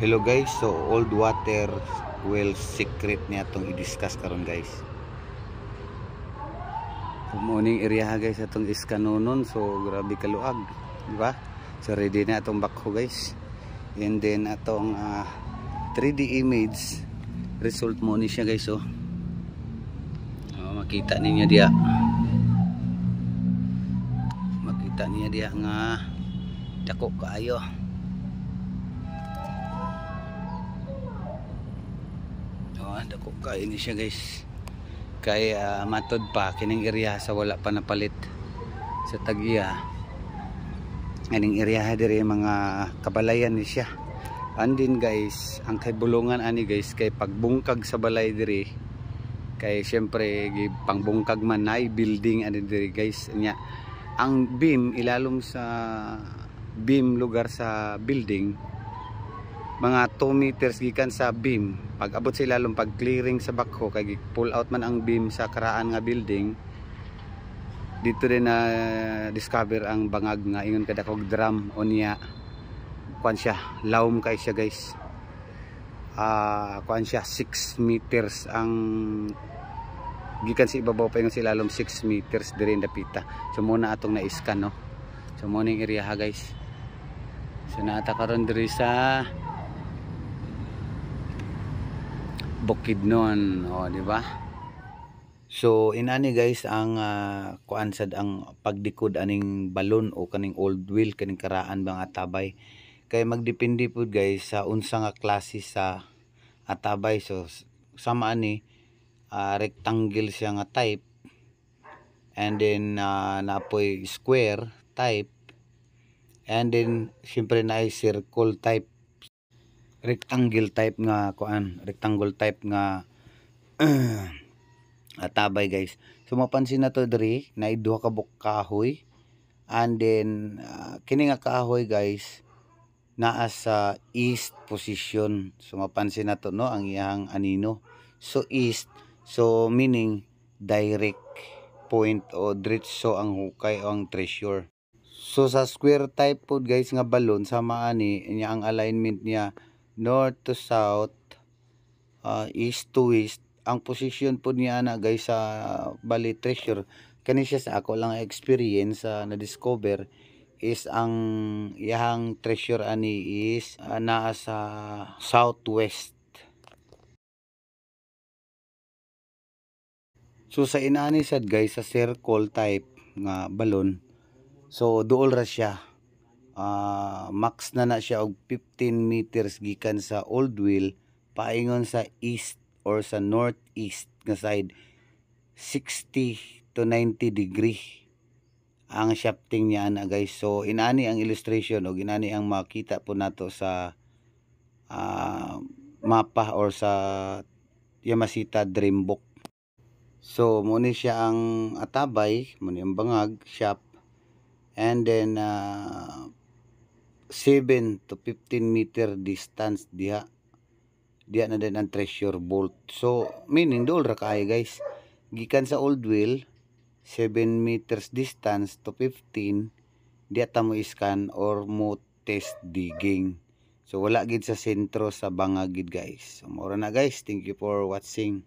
Hello guys, so old water well secret niya itong i-discuss karon guys. So morning area guys atong iskanonon, so grabe kaluag, di ba? So ready na atong bakho guys. And then atong 3D image result mo ni siya guys, so makita ninyo dia. Makita niya dia nga dako kaayo. Dako kay ini siya guys, kay matod pa kining area sa wala pa napalit sa Tagiya. Aning area diri mga kabalayan ni siya. Andin guys, ang kay bulungan ani guys kay pagbungkag sa balay diri, kay syempre pangbungkag man nay building ani diri guys nya. Ang beam ilalom sa beam lugar sa building mga 2 meters gikan sa beam. Pag abot sa ilalom, pag clearing sa bakho kay pull out man ang beam sa karaan nga building, dito rin na discover ang bangag nga ingon kadakog drum o niya kuan siya, lawom kay siya guys. Kuan siya 6 meters ang gikan sa ibabaw pa ingon sa ilalom, 6 meters diri dapita. So muna atong na-scan no. So muna yung area ha guys. So naata karon diri sa Bukidnon, di ba? So inani guys ang kuan sad ang pagdikod aning balon o kaning old wheel kaning karaan bang atabay, kay magdepende pud guys sa unsa nga klase sa atabay. So sama ani rectangle siya nga type, and then napoy square type, and then syempre na circle type, rectangle type nga kuan, rectangle type nga atabay guys. So mapansin na to diri na duha ka kahoy, and then kini nga kahoy guys naa sa east position. So mapansin na to no ang iyang anino. So east, so meaning direct point o diretso ang hukay o ang treasure. So sa square type pod guys nga balon sama ani niya ang alignment niya north to south, east to west. Ang position po niya na guys sa bali treasure kani siya sa ako lang experience na discover is ang iyang treasure ani is naa sa southwest. So sa inani sad guys sa circle type nga balon, so duol ra siya. Max na siya og 15 meters gikan sa old wheel paingon sa east or sa northeast nga side, 60 to 90 degree ang shafting niya na guys. So inani ang illustration o inani ang makita po nato sa mapa or sa Yamasita Dream Book. So muna siya ang atabay, muna ang bangag shaft, and then 7 to 15 meter distance diha na din ang treasure bolt. So meaning dool ra kay guys gikan sa old wheel 7 meters distance to 15 diha ta mo scan or mo test digging. So wala gid sa sentro sa bangag gid guys. So mura na guys, thank you for watching.